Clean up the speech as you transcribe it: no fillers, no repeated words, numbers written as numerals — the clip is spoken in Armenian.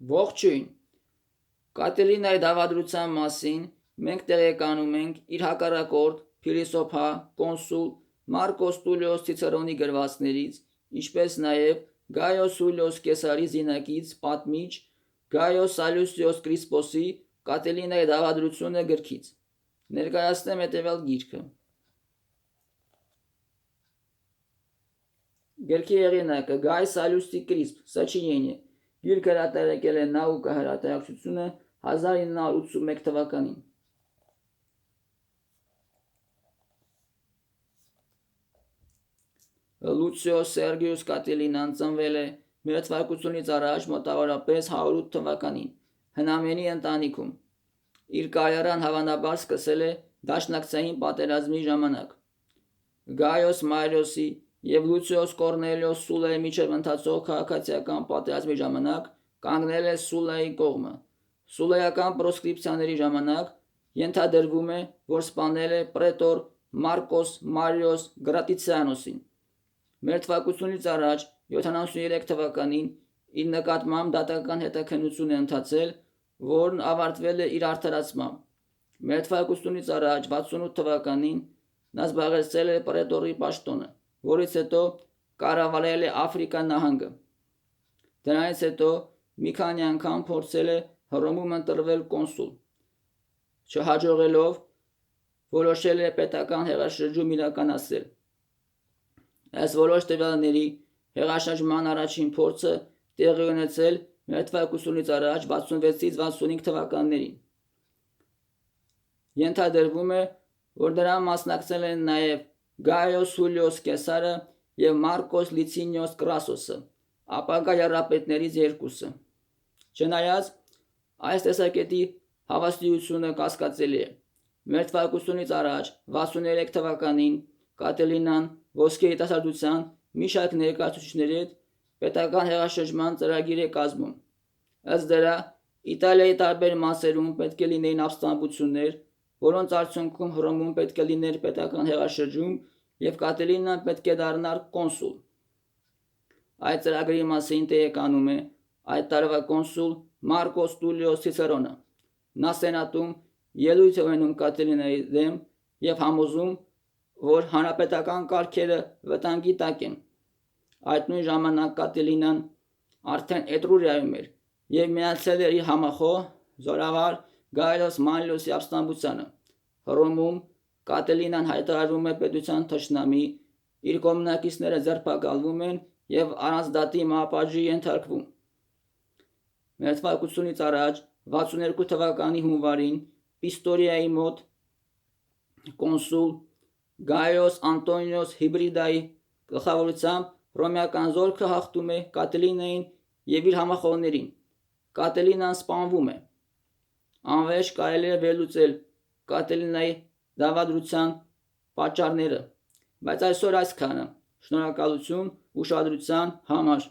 Ողջույն։ Կատելինայի դավադրության մասին մենք տեղեկանում ենք իր հակառակորդ փիլիսոփա կոնսուլ Մարկոս Տուլիոս Ցիցերոնի գրվածներից, ինչպես նաև Գայոս Յուլիոս Կեսարի զինակից պատմիչ Գայոս Սալյուսիոս Կրիսպոսի Կատելինայի դավադրությունը գրքից։ Ներկայացնեմ հետևյալ գիրքը։ Գրքի հեղինակը Գայ Սալյուսի Կրիսպ, Սաչինենի, գիրքը հրատարակել է Նաուկա հրատարակչությունը 1981 թվականին։ Լուցիո Սերգիուս Կատելինան ծնվել է մեր թվարկությունից առաջ մոտավորապես 108 թվականին հնամենի ընտանիքում։ Իր կարիերան հավանաբար սկսել է դաշնակցային պատերազմի ժամանակ։ Գայոս Մարիոսի և Լուցիոս Կորնելիոս Սուլայի միջև ընթացող քաղաքացիական պատերազմի ժամանակ կանգնել է Սուլայի կողմը։ Սուլայական պրոսկրիպցիաների ժամանակ ենթադրվում է, որ սպանել է պրետոր Մարկոս Մարիոս Գրատիցիանոսին։ Մեր թվարկությունից առաջ 73 թվականին իր նկատմամբ դատական հետաքննություն է ընթացել, որն ավարտվել է իր արդարացմամբ։ Մեր թվարկությունից առաջ 68 թվականին նա զբաղեցրել է պրետորի պաշտոնը, որից հետո կառավարել է Աֆրիկա նահանգը։ Դրանից հետո մի քանի անգամ փորձել է Հռոմում ընտրվել կոնսուլ։ Չհաջողելով որոշել է պետական հեղաշրջում իրականացնել։ Այս որոշ տվյալների հեղաշրջման առաջին փորձը տեղի ունեցել մեր թվարկությունից առաջ 66-ից 65 թվականներին։ Ենթադրվում է, որ դրան մասնակցել են նաև Գայոս Յուլիոս Կեսարը և Մարկոս Լիցինիոս Կրասոսը, ապագա եռապետներից երկուսը։ Չնայած այս տեսակետի հավաստիությունը կասկածելի է։ Մեր թվարկությունից առաջ 63 թվականին Կատելինան ոսկե երիտասարդության մի շարք ներկայացուցիչների հետ պետական հեղաշրջման ծրագիր է կազմում։ Ըստ դրա, Իտալիայի տարբեր մասերում պետք է լինեին ապստամբություններ, որոնց արդյունքում Հռոմում պետք է լիներ պետական հեղաշրջում և Կատելինան պետք է դառնար կոնսուլ։ Այդ ծրագրի մասին տեղեկանում է այդ տարվա կոնսուլ Մարկոս Տուլիոս Ցիցերոնը։ Նա սենատում ելույթ է ունենում Կատելինայի դեմ և համոզում, որ հանրապետական կարգերը վտանգի տակ են։ Այդ նույն ժամանակ Կատելինան արդեն Էտրուրիայում էր և միացել էր իր համախոհ զորավար Գայոս Մանլիոսի ապստամբությանը։ Հռոմում Կատելինան հայտարարվում է պետության թշնամի, իր կողմնակիցները ձերբակալվում են և առանց դատի մահապատժի ենթարկվում։ Մեր թվարկությունից առաջ 62 թվականի հունվարին Պիստորիայի մոտ կոնսուլ Գայոս Անտոնիոս Հիբրիդայի գլխավորությամբ հռոմեական զորքը հաղթում է Կատելինային և իր համախոհներին։ Կատելինան սպանվում է։ Անվերջ կարելի է վերլուծել Կատելինայի դավադրության պատճառները, բայց այսօր այսքանը։ Շնորհակալություն ուշադրության համար։